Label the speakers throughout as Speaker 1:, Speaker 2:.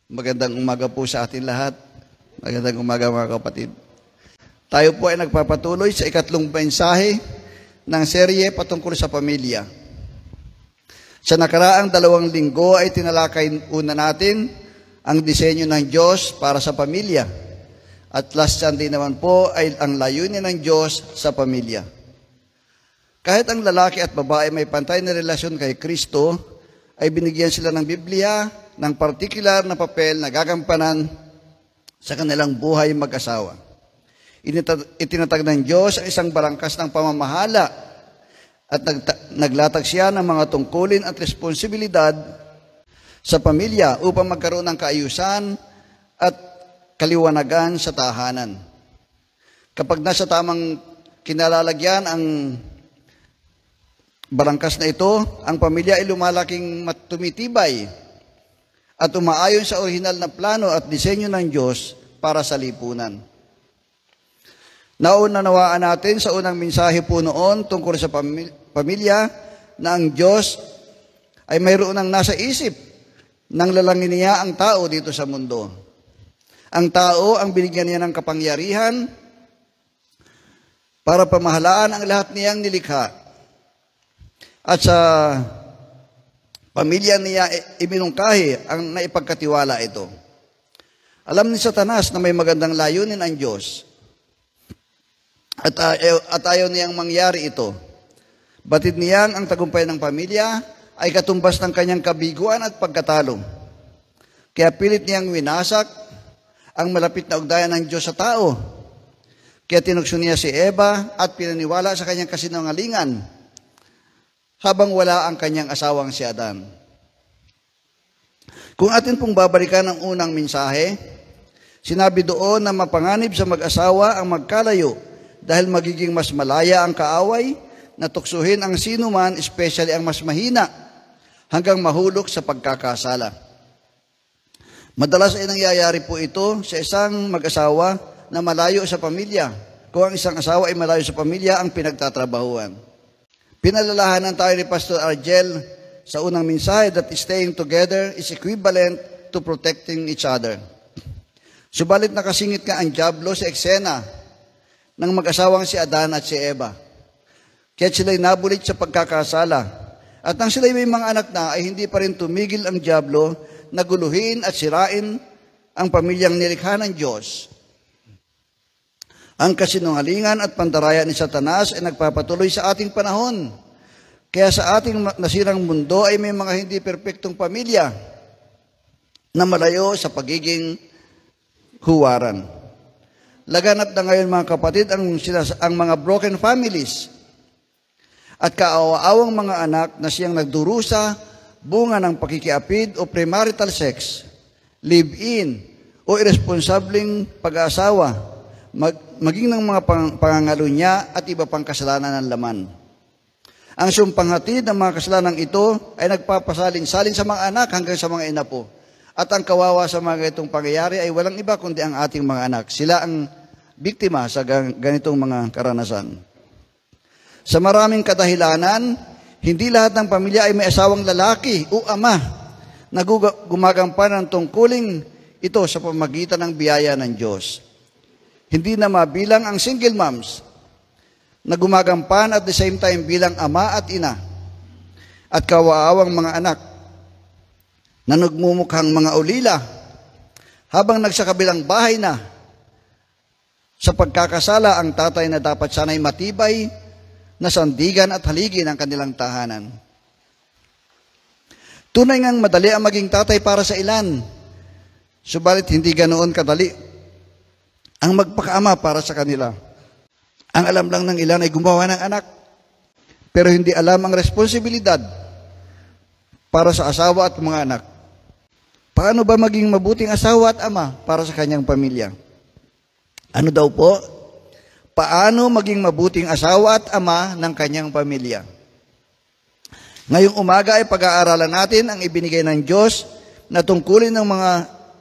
Speaker 1: Magandang umaga po sa atin lahat. Magandang umaga mga kapatid. Tayo po ay nagpapatuloy sa ikatlong mensahe ng serye patungkol sa pamilya. Sa nakaraang 2 linggo ay tinalakay una natin ang disenyo ng Diyos para sa pamilya. At last Sunday naman po ay ang layunin ng Diyos sa pamilya. Kahit ang lalaki at babae may pantay na relasyon kay Kristo, ay binigyan sila ng Biblia ng partikular na papel na gagampanan sa kanilang buhay mag-asawa. Itinatag ng Diyos ang isang balangkas ng pamamahala at naglatag siya ng mga tungkulin at responsibilidad sa pamilya upang magkaroon ng kaayusan at kaliwanagan sa tahanan. Kapag nasa tamang kinalalagyan ang balangkas na ito, ang pamilya ay lumalaking tumitibay at umaayon sa orihinal na plano at disenyo ng Diyos para sa lipunan. Naunawaan natin sa unang mensahe po noon tungkol sa pamilya na ang Diyos ay mayroon ng nasa isip nang lalangin niya ang tao dito sa mundo. Ang tao ang binigyan niya ng kapangyarihan para pamahalaan ang lahat niyang nilikha. At sa pamilya niya ibinungkahi ang naipagkatiwala ito. Alam ni Satanas na may magandang layunin ang Diyos. At ayaw niyang mangyari ito. Batid niyang ang tagumpay ng pamilya ay katumbas ng kanyang kabiguan at pagkatalo. Kaya pilit niyang winasak ang malapit na ugnayan ng Diyos sa tao. Kaya tinukso niya si Eva at pinaniwala sa kanyang kasinungalingan habang wala ang kanyang asawang si Adan. Kung atin pong babalikan ang unang mensahe, sinabi doon na mapanganib sa mag-asawa ang magkalayo dahil magiging mas malaya ang kaaway na tuksuhin ang sino man, especially ang mas mahina, hanggang mahulog sa pagkakasala. Madalas ay nangyayari po ito sa isang mag-asawa na malayo sa pamilya, kung ang isang asawa ay malayo sa pamilya ang pinagtatrabahuan. Pinalalahanan tayo ni Pastor Argel sa unang mensahe that staying together is equivalent to protecting each other. Subalit nakasingit ka ang dyablo sa eksena ng mag-asawang si Adan at si Eva. Kaya sila'y nabulit sa pagkakasala. At nang sila'y may mga anak na, ay hindi pa rin tumigil ang dyablo na guluhin at sirain ang pamilyang nilikha ng Diyos. Ang kasinungalingan at pandaraya ni Satanas ay nagpapatuloy sa ating panahon. Kaya sa ating nasirang mundo ay may mga hindi perpektong pamilya na malayo sa pagiging huwaran. Laganap na ngayon mga kapatid ang mga broken families at kaawa-awang mga anak na siyang nagdurusa bunga ng pakikiapid o premarital sex, live-in o irresponsableng pag-aasawa, maging ng mga pangangalo niya at iba pang kasalanan ng laman. Ang sumpanghatid ng mga kasalanan ito ay nagpapasalin-salin sa mga anak hanggang sa mga inapo. At ang kawawa sa mga itong pangyayari ay walang iba kundi ang ating mga anak. Sila ang biktima sa ganitong mga karanasan. Sa maraming kadahilanan, hindi lahat ng pamilya ay may asawang lalaki o ama na gumagampan ng tungkuling ito sa pamagitan ng biyaya ng Diyos. Hindi na mabilang ang single moms na gumagampan at the same time bilang ama at ina at kawaawang mga anak na nagmumukhang mga ulila habang nagsakabilang bahay na sa pagkakasala ang tatay na dapat sana'y matibay na sandigan at haligi ng kanilang tahanan. Tunay ngang madali ang maging tatay para sa ilan, subalit hindi ganoon kadali ang magpakaama para sa kanila. Ang alam lang ng ilan ay gumawa ng anak, pero hindi alam ang responsibilidad para sa asawa at mga anak. Paano ba maging mabuting asawa at ama para sa kanyang pamilya? Ano daw po? Paano maging mabuting asawa at ama ng kanyang pamilya? Ngayong umaga ay pag-aaralan natin ang ibinigay ng Diyos na tungkulin ng mga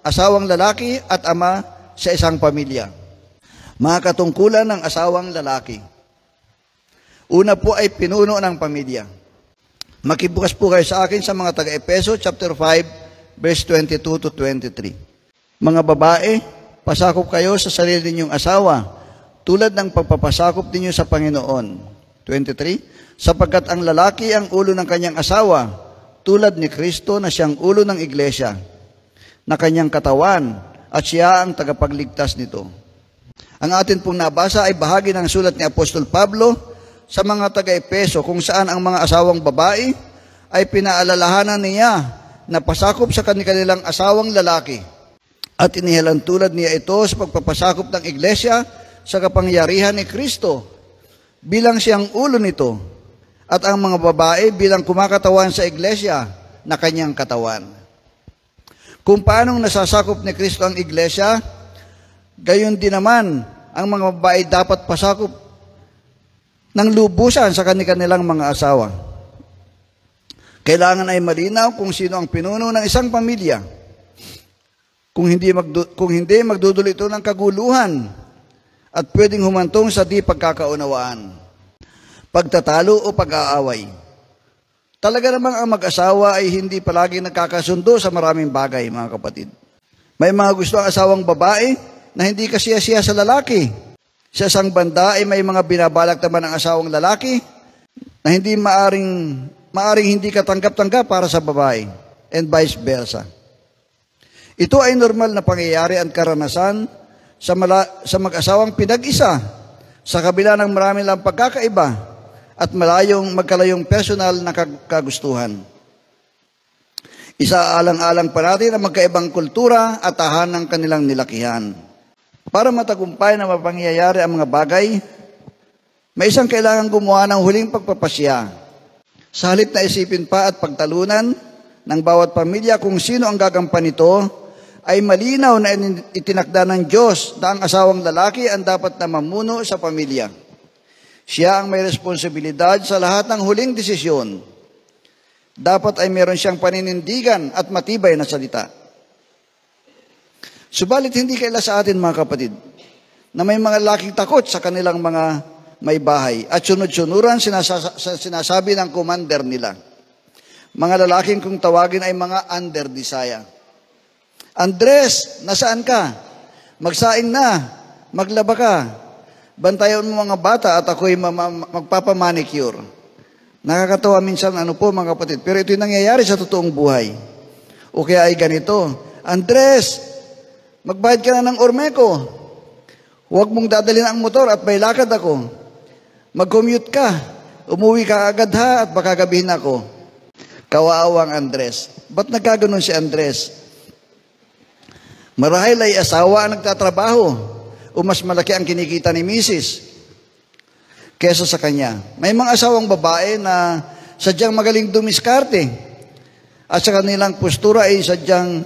Speaker 1: asawang lalaki at ama sa isang pamilya. Mga katungkulan ng asawang lalaki. Una po ay pinuno ng pamilya. Makibukas po kayo sa akin sa mga taga-Efeso chapter 5 verse 22 to 23. Mga babae, pasakop kayo sa sarili ninyong asawa, tulad ng pagpapasakop ninyo sa Panginoon. 23, sapagkat ang lalaki ang ulo ng kanyang asawa, tulad ni Kristo na siyang ulo ng iglesia, na kanyang katawan, at siya ang tagapagligtas nito. Ang atin pong nabasa ay bahagi ng sulat ni Apostol Pablo sa mga taga-Epeso, kung saan ang mga asawang babae ay pinaalalahanan niya na pasakop sa kanilang asawang lalaki. At inihalan tulad niya ito sa pagpapasakop ng iglesia sa kapangyarihan ni Kristo bilang siyang ulo nito, at ang mga babae bilang kumakatawan sa iglesia na kanyang katawan. Kung paanong nasasakop ni Kristo ang iglesia, gayon din naman ang mga babae dapat pasakop ng lubusan sa kanilang mga asawa. Kailangan ay malinaw kung sino ang pinuno ng isang pamilya. Kung hindi magdudulot ito ng kaguluhan at pwedeng humantong sa di pagkakaunawaan, pagtatalo o pag-aaway. Talaga namang ang mag-asawa ay hindi palagi nagkakasundo sa maraming bagay, mga kapatid. May mga gusto ang asawang babae na hindi kasiya-siya sa lalaki. Sa isang banda ay may mga binabalak naman ang asawang lalaki na hindi maaring hindi katanggap-tanggap para sa babae, and vice versa. Ito ay normal na pangyayari at karanasan sa mag-asawang pinag-isa sa kabila ng marami lang pagkakaiba at magkalayong personal na kagustuhan. Isaalang-alang pa natin ang magkaibang kultura at tahanan ng kanilang nilakihan. Para matagumpay na mapangyayari ang mga bagay, may isang kailangan gumawa ng huling pagpapasya. Sa halip na isipin pa at pagtalunan ng bawat pamilya kung sino ang gagampan nito, ay malinaw na itinakda ng Diyos na ang asawang lalaki ang dapat na mamuno sa pamilya. Siya ang may responsibilidad sa lahat ng huling desisyon. Dapat ay meron siyang paninindigan at matibay na salita. Subalit hindi kaila sa atin, mga kapatid, na may mga lalaking takot sa kanilang mga may bahay at sunod-sunuran sinasabi ng commander nila. Mga lalaking kung tawagin ay mga underdesire. Andres, nasaan ka? Magsaing na, maglaba ka. Bantayan mo mga bata at ako'y magpapamanicure. Nakakatawa minsan mga kapatid, pero ito'y nangyayari sa totoong buhay. O kaya ay ganito, Andres, magbayad ka na ng ormeko. Huwag mong dadalhin ang motor at may lakad ako. Mag-commute ka. Umuwi ka agad ha at baka gabihin ako. Kawaawang Andres. Ba't nagkaganon si Andres? Marahil ay asawa ang nagtatrabaho o mas malaki ang kinikita ni Mrs. kesa sa kanya. May mga asawang babae na sadyang magaling dumiskarte at sa kanilang postura ay sadyang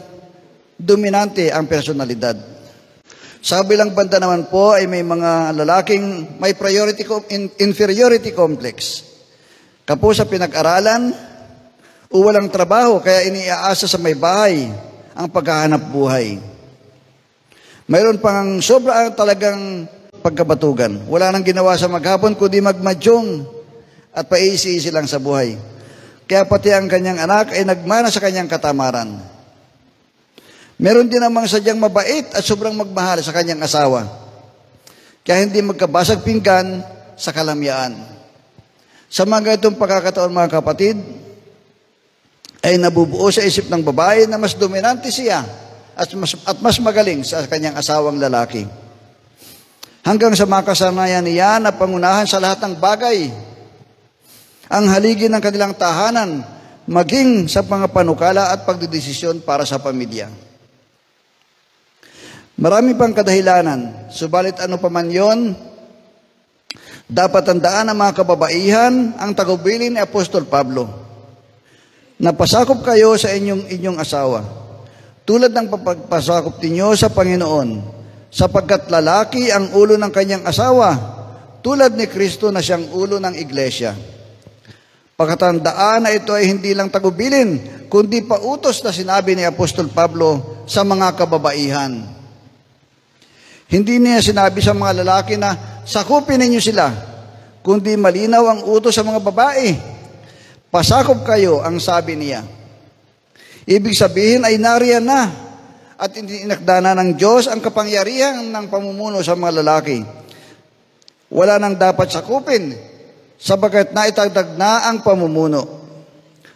Speaker 1: dominante ang personalidad. Sa kabilang banda naman po ay may mga lalaking may inferiority complex. Kapo sa pinag-aralan o walang trabaho kaya iniaasa sa may bahay ang paghahanap buhay. Mayroon pang sobra talagang pagkabatugan. Wala nang ginawa sa maghapon kundi magmadyong at paisi-isi lang sa buhay. Kaya pati ang kanyang anak ay nagmana sa kanyang katamaran. Meron din namang sadyang mabait at sobrang magmahal sa kanyang asawa. Kaya hindi magkabasag pinggan sa kalamyaan. Sa mga itong pagkakataon, mga kapatid, ay nabubuo sa isip ng babae na mas dominante siya at mas magaling sa kanyang asawang lalaki. Hanggang sa makasanayan niya na pangunahan sa lahat ng bagay ang haligi ng kanilang tahanan, maging sa mga panukala at pagdedesisyon para sa pamilya. Marami pang kadahilanan, subalit ano pa man yon, dapat tandaan ng mga kababaihan ang tagubilin ni Apostol Pablo. Napasakop kayo sa inyong asawa, tulad ng pagpasakop ninyo sa Panginoon, sapagkat lalaki ang ulo ng kanyang asawa, tulad ni Kristo na siyang ulo ng iglesia. Pagkatandaan na ito ay hindi lang tagubilin, kundi pautos na sinabi ni Apostol Pablo sa mga kababaihan. Hindi niya sinabi sa mga lalaki na sakupin ninyo sila, kundi malinaw ang utos sa mga babae. Pasakop kayo, ang sabi niya. Ibig sabihin ay nariyan na at inakda na ng Diyos ang kapangyarihan ng pamumuno sa mga lalaki. Wala nang dapat sakupin, sapagkat naitagdag na ang pamumuno.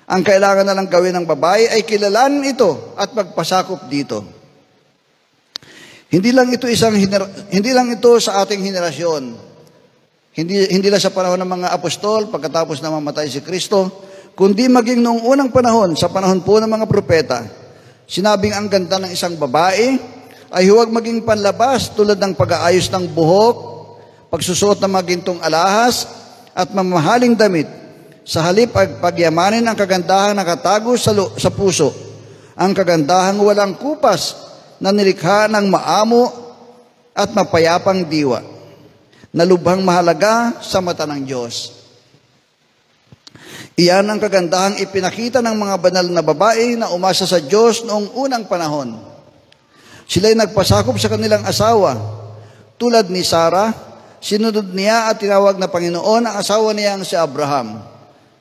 Speaker 1: Ang kailangan na lang gawin ng babae ay kilalanin ito at magpasakop dito. Hindi lang ito sa ating henerasyon. Hindi lang sa panahon ng mga apostol pagkatapos na mamatay si Kristo, kundi maging noong unang panahon, sa panahon po ng mga propeta. Sinabing ang ganda ng isang babae ay huwag maging panlabas tulad ng pag-aayos ng buhok, pagsusuot ng mga gintong alahas at mamahaling damit. Sa halip ay pagyamanin ang kagandahang nakatago sa puso, ang kagandahang walang kupas na nilikha ng maamo at mapayapang diwa, na lubhang mahalaga sa mata ng Diyos. Iyan ang kagandahang ipinakita ng mga banal na babae na umasa sa Diyos noong unang panahon. Sila'y nagpasakop sa kanilang asawa. Tulad ni Sarah, sinunod niya at tinawag na Panginoon ang asawa niyang si Abraham.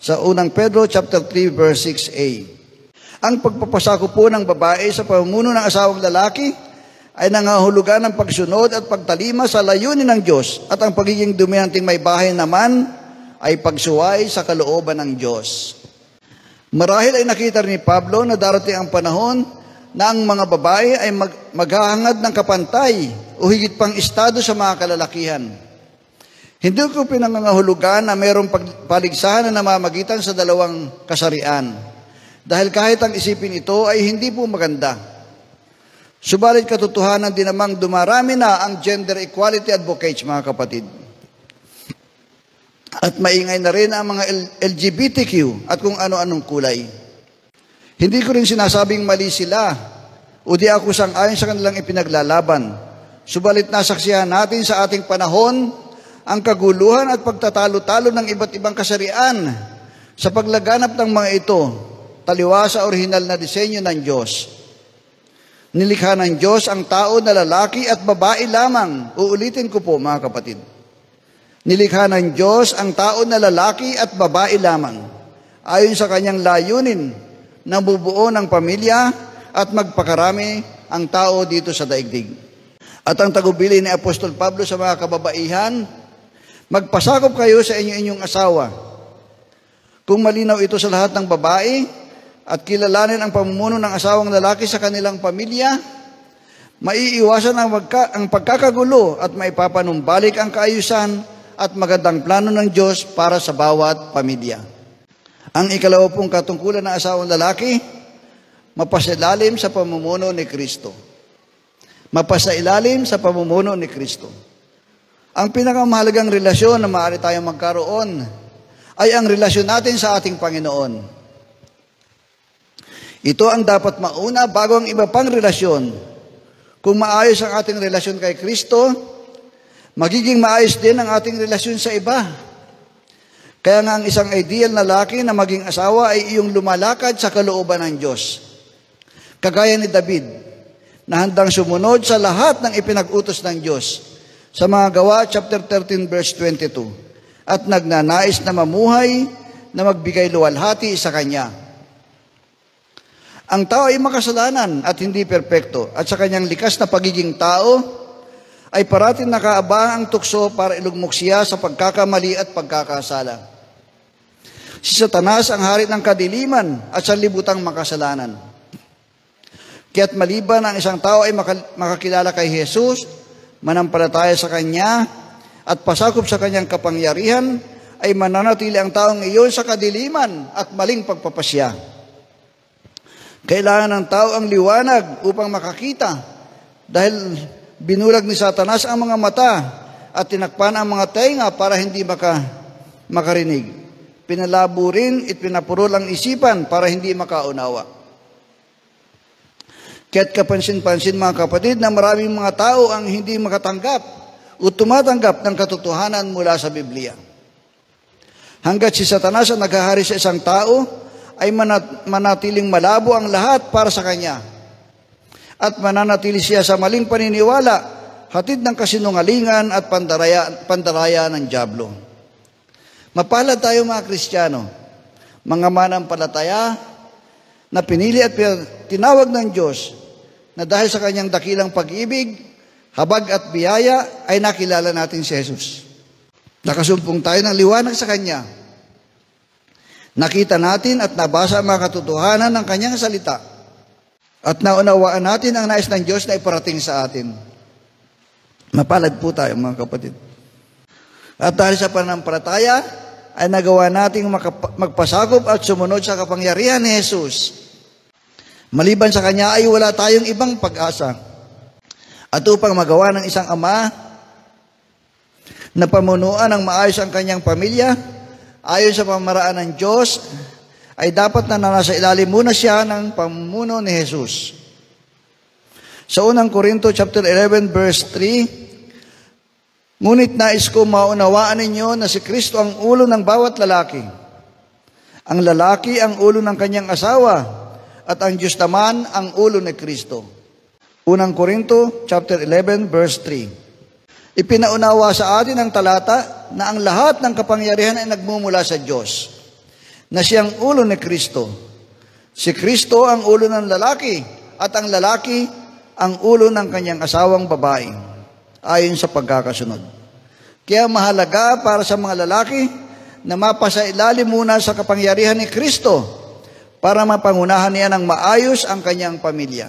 Speaker 1: Sa unang Pedro chapter 3 verse 6a. Ang pagpapasakop po ng babae sa pamumuno ng asawang lalaki ay nangahulugan ng pagsunod at pagtalima sa layunin ng Diyos, at ang pagiging dominanting may bahay naman ay pagsuway sa kalooban ng Diyos. Marahil ay nakita ni Pablo na darating ang panahon na ang mga babae ay maghahangad ng kapantay o higit pang estado sa mga kalalakihan. Hindi ko pinangangahulugan na mayroong paligsahan na namamagitan sa dalawang kasarian, dahil kahit ang isipin ito ay hindi po maganda. Subalit katotohanan din namang dumarami na ang gender equality advocates, mga kapatid. At maingay na rin ang mga LGBTQ at kung ano-anong kulay. Hindi ko rin sinasabing mali sila o di ako sang-ayon sa kanilang ipinaglalaban. Subalit nasaksihan natin sa ating panahon ang kaguluhan at pagtatalo-talo ng iba't ibang kasarian sa paglaganap ng mga ito, taliwa sa orihinal na disenyo ng Diyos. Nilikha ng Diyos ang tao na lalaki at babae lamang. Uulitin ko po, mga kapatid. Nilikha ng Diyos ang tao na lalaki at babae lamang, ayon sa kanyang layunin na bubuo ng pamilya at magpakarami ang tao dito sa daigdig. At ang tagubilin ni Apostol Pablo sa mga kababaihan, magpasakop kayo sa inyong asawa. Kung malinaw ito sa lahat ng babae at kilalanin ang pamumuno ng asawang lalaki sa kanilang pamilya, maiiwasan ang pagkakagulo at maipapanumbalik ang kaayusan at magandang plano ng Diyos para sa bawat pamilya. Ang ikalawa pong katungkulan ng asawang lalaki, mapasailalim sa pamumuno ni Kristo. Mapasailalim sa pamumuno ni Kristo. Ang pinakamahalagang relasyon na maaari tayong magkaroon ay ang relasyon natin sa ating Panginoon. Ito ang dapat mauna bago ang iba pang relasyon. Kung maayos ang ating relasyon kay Kristo, magiging maayos din ang ating relasyon sa iba. Kaya nga ang isang ideal na lalaki na maging asawa ay iyong lumalakad sa kalooban ng Diyos. Kagaya ni David, na handang sumunod sa lahat ng ipinag-utos ng Diyos sa mga Gawa chapter 13 verse 22, at nagnanais na mamuhay na magbigay luwalhati sa Kanya. Ang tao ay makasalanan at hindi perpekto, at sa kanyang likas na pagiging tao ay parating nakaabang ang tukso para ilugmok siya sa pagkakamali at pagkakasala. Si Satanas ang hari ng kadiliman at sanlibutang makasalanan. Kaya't maliban ang isang tao ay makakilala kay Jesus, manampalataya sa Kanya, at pasakop sa Kanyang kapangyarihan, ay mananatili ang taong iyon sa kadiliman at maling pagpapasya. Kailangan ng tao ang liwanag upang makakita, dahil binulag ni Satanas ang mga mata at tinakpan ang mga tenga para hindi makarinig. Pinalabo rin at pinapurol ang isipan para hindi makaunawa. Kaya't kapansin-pansin, mga kapatid, na maraming mga tao ang hindi makatanggap o tumatanggap ng katotohanan mula sa Biblia. Hanggat si Satanas ang naghahari sa isang tao, ay manatiling malabo ang lahat para sa kanya. At mananatili siya sa maling paniniwala, hatid ng kasinungalingan at pandaraya ng dyablo. Mapalad tayo, mga Kristiyano, mga manampalataya, na pinili at tinawag ng Diyos na dahil sa kanyang dakilang pag-ibig, habag at biyaya ay nakilala natin si Jesus. Nakasumpong tayo ng liwanag sa Kanya. Nakita natin at nabasa ang mga katotohanan ng Kanyang salita. At naunawaan natin ang nais ng Diyos na iparating sa atin. Mapalad po tayo, mga kapatid. At dahil sa pananampalataya, ay nagawa nating magpasakop at sumunod sa kapangyarihan ni Jesus. Maliban sa Kanya ay wala tayong ibang pag-asa. At upang magawa ng isang ama na pamunuan ng maayos ang kanyang pamilya, ayon sa pamamaraan ng Diyos, ay dapat na nasa ilalim muna siya ng pamumuno ni Jesus. Sa unang Korinto chapter 11 verse 3, ngunit nais ko maunawaan ninyo na si Kristo ang ulo ng bawat lalaki. Ang lalaki ang ulo ng kanyang asawa, at ang Diyos naman ang ulo ni Kristo. Unang Korinto chapter 11 verse 3. Ipinaunawa sa atin ang talata na ang lahat ng kapangyarihan ay nagmumula sa Diyos, na siyang ulo ni Kristo. Si Kristo ang ulo ng lalaki, at ang lalaki ang ulo ng kanyang asawang babae, ayon sa pagkakasunod. Kaya mahalaga para sa mga lalaki na mapasailalim muna sa kapangyarihan ni Kristo para mapangunahan niya ng maayos ang kanyang pamilya.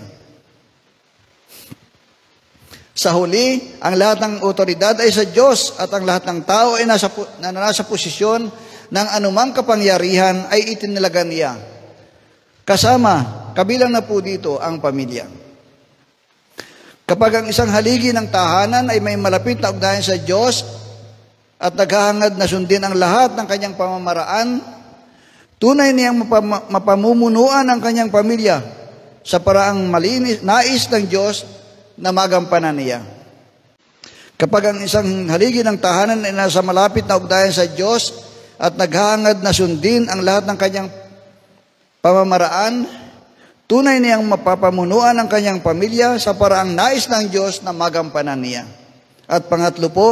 Speaker 1: Sa huli, ang lahat ng otoridad ay sa Diyos, at ang lahat ng tao ay nasa posisyon ng anumang kapangyarihan ay itinalaga niya. Kabilang na po dito ang pamilya. Kapag ang isang haligi ng tahanan ay may malapit na ugnayan sa Diyos at naghahangad na sundin ang lahat ng kanyang pamamaraan, tunay niyang mapamumunuan ang kanyang pamilya sa paraang malinis, nais ng Diyos na magampanan niya. Kapag ang isang haligi ng tahanan ay nasa malapit na ugnayan sa Diyos at naghahangad na sundin ang lahat ng kanyang pamamaraan, tunay niyang mapapamunuan ang kanyang pamilya sa paraang nais ng Diyos na magampanan niya. At pangatlo po,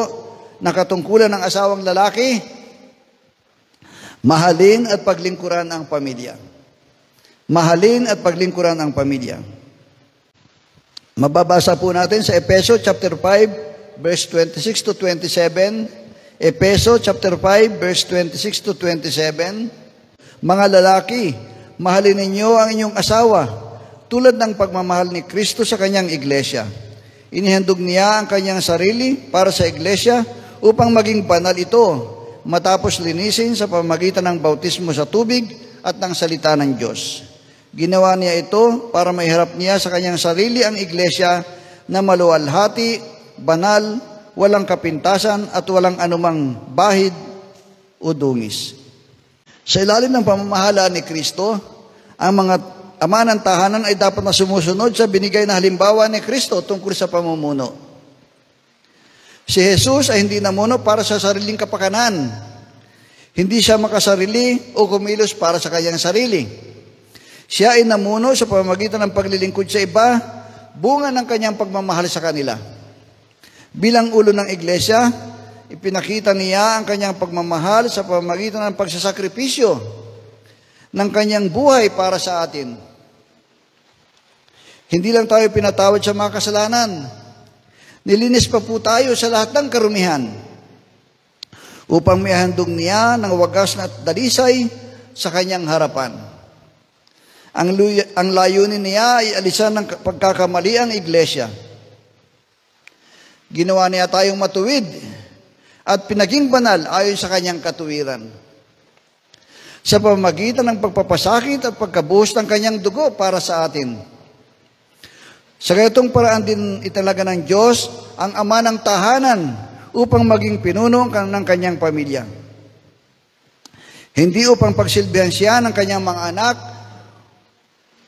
Speaker 1: nakatungkulan ng asawang lalaki, mahalin at paglingkuran ang pamilya. Mahalin at paglingkuran ang pamilya. Mababasa po natin sa Efeso chapter 5 verse 26 to 27. Efeso chapter 5 verse 26 to 27. Mga lalaki, mahalin ninyo ang inyong asawa tulad ng pagmamahal ni Kristo sa kanyang iglesia. Inihandog niya ang kanyang sarili para sa iglesia upang maging banal ito, matapos linisin sa pamamagitan ng bautismo sa tubig at ng salita ng Diyos. Ginawa niya ito para maiharap niya sa kanyang sarili ang iglesia na maluwalhati, banal, walang kapintasan at walang anumang bahid o dungis. Sa ilalim ng pamamahala ni Kristo, ang mga ama ng tahanan ay dapat na sumusunod sa binigay na halimbawa ni Kristo tungkol sa pamumuno. Si Jesus ay hindi namuno para sa sariling kapakanan. Hindi siya makasarili o kumilos para sa kanyang sarili. Siya ay namuno sa pamamagitan ng paglilingkod sa iba, bunga ng kanyang pagmamahal sa kanila. Bilang ulo ng iglesia, ipinakita niya ang kanyang pagmamahal sa pamamagitan ng pagsasakripisyo ng kanyang buhay para sa atin. Hindi lang tayo pinatawad sa mga kasalanan, nilinis pa po tayo sa lahat ng karumihan upang maihandog niya ng wagas na dalisay sa kanyang harapan. Ang layunin niya ay alisan ng pagkakamali ang iglesia. Ginawa niya tayong matuwid at pinaging banal ayon sa kanyang katuwiran. Sa pamamagitan ng pagpapasakit at pagkabuhos ng kanyang dugo para sa atin. Sa ganitong paraan din italaga ng Diyos ang ama ng tahanan upang maging pinuno ng kanyang pamilya. Hindi upang pagsilbihan siya ng kanyang mga anak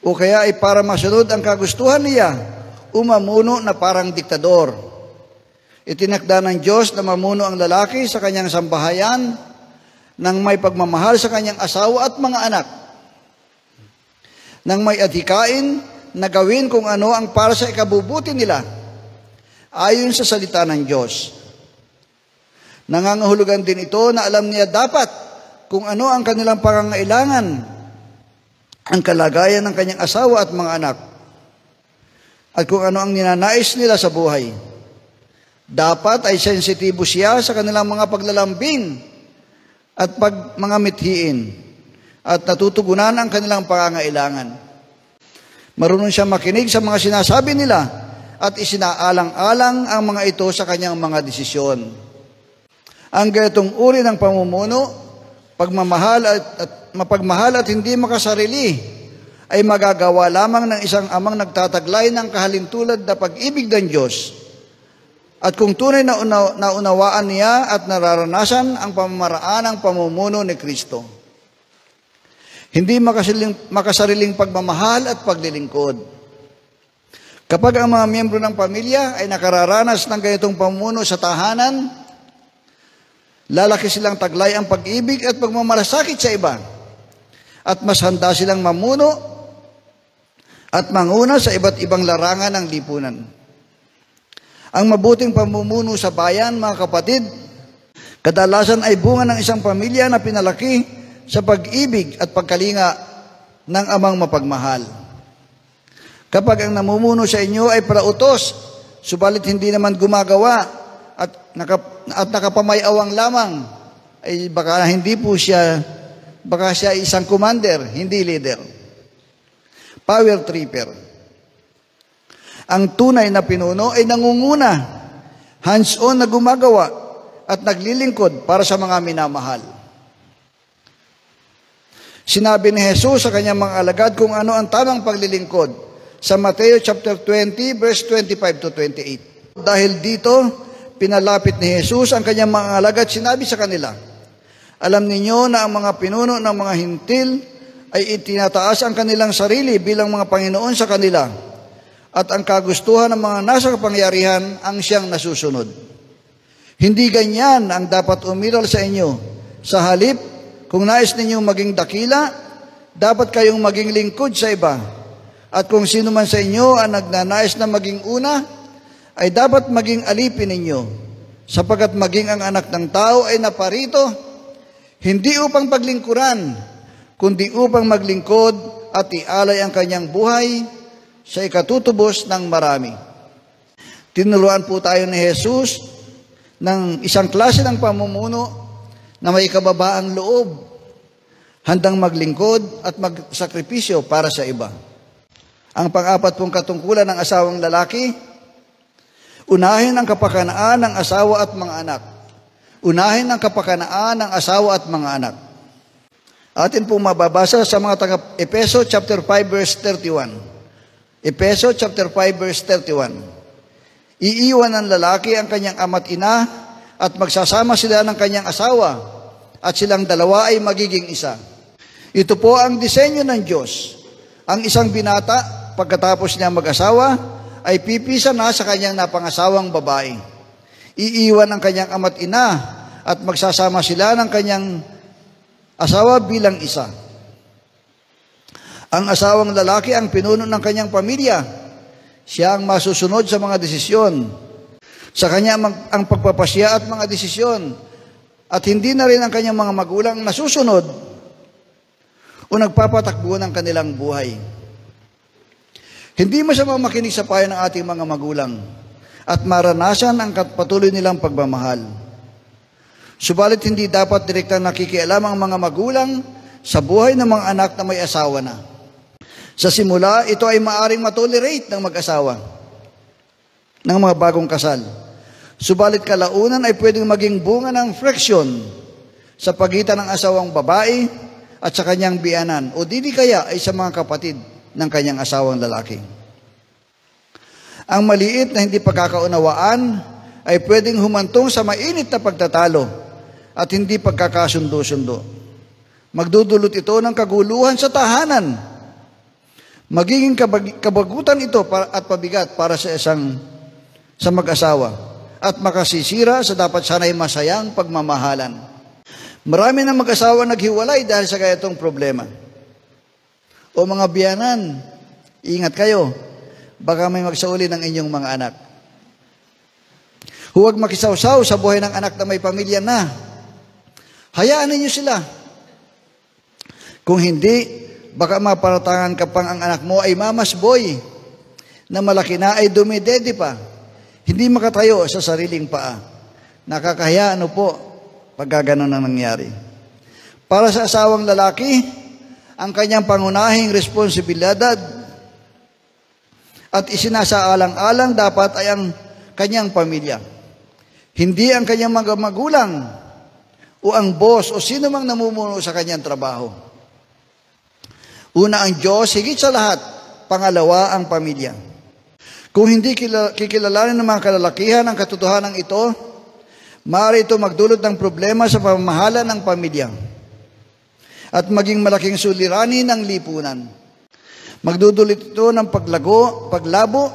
Speaker 1: o kaya ay para masunod ang kagustuhan niya, umamuno na parang diktador. Itinakda ng Diyos na mamuno ang lalaki sa kanyang sambahayan nang may pagmamahal sa kanyang asawa at mga anak. Nang may adhikain na gawin kung ano ang para sa ikabubuti nila, ayon sa salita ng Diyos. Nangangahulugan din ito na alam niya dapat kung ano ang kanilang pangangailangan ang kalagayan ng kanyang asawa at mga anak at kung ano ang ninanais nila sa buhay. Dapat ay sensitibo siya sa kanilang mga paglalambing at mga mithiin at natutugunan ang kanilang pangangailangan. Marunong siya makinig sa mga sinasabi nila at isinaalang-alang ang mga ito sa kanyang mga desisyon. Ang ganitong uri ng pamumuno, mapagmahal at hindi makasarili, ay magagawa lamang ng isang amang nagtataglay ng kahalintulad na pag-ibig ng Diyos. At kung tunay na naunawaan niya at nararanasan ang pamamaraan ng pamumuno ni Kristo. Hindi makasariling pagmamahal at paglilingkod. Kapag ang mga miyembro ng pamilya ay nakararanas ng ganitong pamumuno sa tahanan, lalaki silang taglay ang pag-ibig at pagmamalasakit sa iba. At mas handa silang mamuno at manguna sa iba't ibang larangan ng lipunan. Ang mabuting pamumuno sa bayan, mga kapatid, kadalasan ay bunga ng isang pamilya na pinalaki sa pag-ibig at pagkalinga ng amang mapagmahal. Kapag ang namumuno sa inyo ay parautos, subalit hindi naman gumagawa at nakapamayawang lamang, ay baka siya isang commander, hindi leader. Power tripper. Ang tunay na pinuno ay nangunguna, hands-on na gumagawa at naglilingkod para sa mga minamahal. Sinabi ni Jesus sa kanyang mga alagad kung ano ang tamang paglilingkod sa Mateo chapter 20 verse 25 to 28. Dahil dito, pinalapit ni Jesus ang kanyang mga alagad, sinabi sa kanila, alam ninyo na ang mga pinuno ng mga hintil ay itinataas ang kanilang sarili bilang mga Panginoon sa kanila. At ang kagustuhan ng mga nasa kapangyarihan ang siyang nasusunod. Hindi ganyan ang dapat umiral sa inyo. Sa halip, kung nais ninyong maging dakila, dapat kayong maging lingkod sa iba. At kung sino man sa inyo ang nagnanais na maging una, ay dapat maging alipin ninyo. Sapagkat maging ang anak ng tao ay naparito, hindi upang paglingkuran, kundi upang maglingkod at ialay ang kanyang buhay sa ikatutubos ng marami. Tinuruan po tayo ni Jesus ng isang klase ng pamumuno na may kababaang loob, handang maglingkod at magsakripisyo para sa iba. Ang pang-apat pong katungkulan ng asawang lalaki, unahin ang kapakanaan ng asawa at mga anak. Unahin ang kapakanaan ng asawa at mga anak. Atin pong mababasa sa mga taga-Epeso chapter 5 verse 31. Epeso chapter 5 verse 31. Iiwan ng lalaki ang kanyang ama't ina at magsasama sila ng kanyang asawa at silang dalawa ay magiging isa. Ito po ang disenyo ng Diyos. Ang isang binata pagkatapos niya mag-asawa ay pipisa na sa kanyang napangasawang babae. Iiwan ang kanyang ama't ina at magsasama sila ng kanyang asawa bilang isa. Ang asawang lalaki ang pinuno ng kanyang pamilya. Siya ang masusunod sa mga desisyon. Sa kanya ang pagpapasya at mga desisyon. At hindi na rin ang kanyang mga magulang nasusunod o nagpapatakbo ng kanilang buhay. Hindi masamang makinig sa payo ng ating mga magulang at maranasan ang patuloy nilang pagmamahal. Subalit hindi dapat direktang nakikialam ang mga magulang sa buhay ng mga anak na may asawa na. Sa simula, ito ay maaring matolerate ng mag-asawa, ng mga bagong kasal. Subalit kalaunan ay pwedeng maging bunga ng friction sa pagitan ng asawang babae at sa kanyang biyanan o di kaya ay sa mga kapatid ng kanyang asawang lalaki. Ang maliit na hindi pagkakaunawaan ay pwedeng humantong sa mainit na pagtatalo at hindi pagkakasundo-sundo. Magdudulot ito ng kaguluhan sa tahanan. Magiging kabagutan ito at pabigat para sa mag-asawa at makasisira sa dapat sana'y masayang pagmamahalan. Marami ng mag-asawa naghiwalay dahil sa ganitong problema. O mga biyanan, ingat kayo, baka may magsauli ng inyong mga anak. Huwag makisawsaw sa buhay ng anak na may pamilya na. Hayaan ninyo sila. Kung hindi, baka maparatangan ka pang ang anak mo ay mamasboy, na malaki na ay dumidede pa, hindi makatayo sa sariling paa. Nakakahiya, ano po, pag gano'n na nangyari. Para sa asawang lalaki, ang kanyang pangunahing responsibilidad at isinasaalang-alang dapat ay ang kanyang pamilya. Hindi ang kanyang mga magulang o ang boss o sino mang namumuno sa kanyang trabaho. Una ang Diyos, higit sa lahat. Pangalawa ang pamilya. Kung hindi kikilalanin ng mga kalalakihan ang katotohanan ito, maaari ito magdulot ng problema sa pamamahala ng pamilya at maging malaking suliranin ng lipunan. Magdudulot ito ng paglabo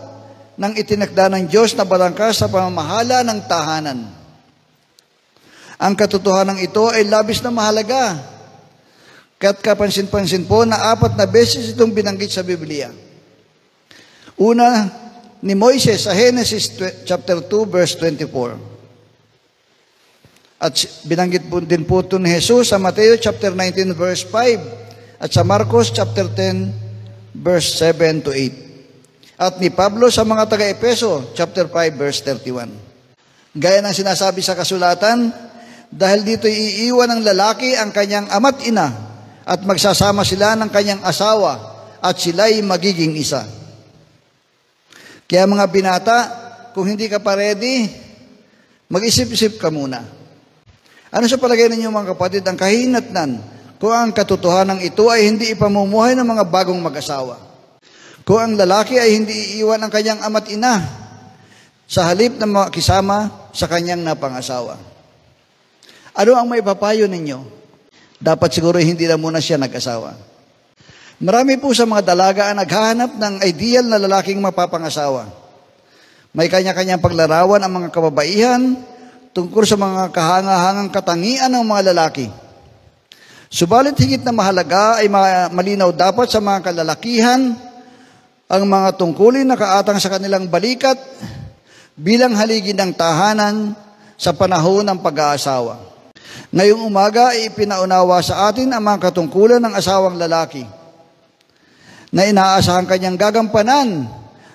Speaker 1: ng itinakda ng Diyos na balangkas sa pamamahala ng tahanan. Ang katotohanan ito ay labis na mahalaga. Kaya't kapansin-pansin po na 4 na beses itong binanggit sa Biblia. Una, ni Moises sa Genesis chapter 2 verse 24. At binanggit po din po ito ni Jesus sa Mateo chapter 19 verse 5 at sa Marcos chapter 10 verse 7 to 8. At ni Pablo sa mga taga-Epeso, chapter 5, verse 31. Gaya ng sinasabi sa kasulatan, dahil dito iiwan ng lalaki ang kanyang ama't ina at magsasama sila ng kanyang asawa at sila'y magiging isa. Kaya mga binata, kung hindi ka pa ready, mag-isip-isip ka muna. Ano sa palagay ninyo mga kapatid ang kahinatnan kung ang katotohanan ito ay hindi ipamumuhay ng mga bagong mag-asawa? Kung ang lalaki ay hindi iiwan ang kanyang ama't ina sa halip na makisama sa kanyang napangasawa. Ano ang may papayo ninyo? Dapat siguro hindi na muna siya nag-asawa. Marami po sa mga dalaga ang naghahanap ng ideal na lalaking mapapangasawa. May kanya-kanyang paglarawan ang mga kababaihan tungkol sa mga kahangahangang katangian ng mga lalaki. Subalit higit na mahalaga ay malinaw dapat sa mga kalalakihan ang mga tungkulin na kaatang sa kanilang balikat bilang haligi ng tahanan sa panahon ng pag-aasawa. Ngayong umaga ay ipinaunawa sa atin ang mga katungkulan ng asawang lalaki na inaasahan kanyang gagampanan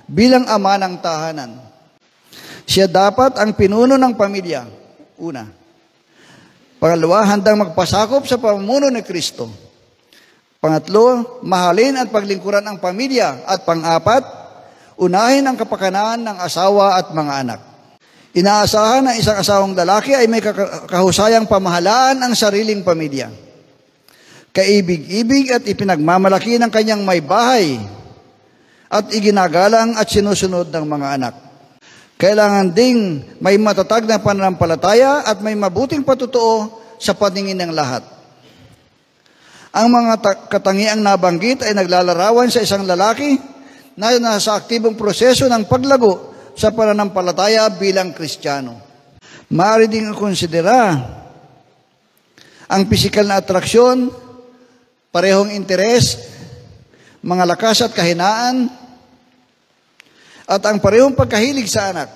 Speaker 1: bilang ama ng tahanan. Siya dapat ang pinuno ng pamilya. Una. Pangalawa, handang magpasakop sa pamumuno ni Kristo. Pangatlo, mahalin at paglingkuran ang pamilya. At pang-apat, unahin ang kapakanan ng asawa at mga anak. Inaasahan ng isang asawang lalaki ay may kahusayang pamahalaan ang sariling pamilya. Kaibig-ibig at ipinagmamalaki ng kanyang may bahay at iginagalang at sinusunod ng mga anak. Kailangan ding may matatag na pananampalataya at may mabuting patutuo sa paningin ng lahat. Ang mga katangiang nabanggit ay naglalarawan sa isang lalaki na nasa aktibong proseso ng paglago sa pananampalataya bilang Kristiyano. Maaari ding konsidera ang pisikal na atraksyon, parehong interes, mga lakas at kahinaan, at ang parehong pagkahilig sa anak.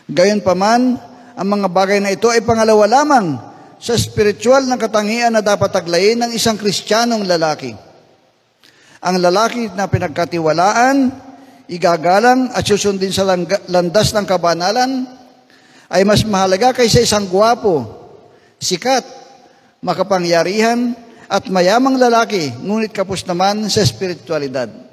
Speaker 1: Gayunpaman, ang mga bagay na ito ay pangalawa lamang sa spiritual na katangian na dapat taglayin ng isang Kristiyanong lalaki. Ang lalaki na pinagkatiwalaan, igagalang at susundin sa landas ng kabanalan ay mas mahalaga kaysa isang gwapo, sikat, makapangyarihan at mayamang lalaki, ngunit kapos naman sa spiritualidad.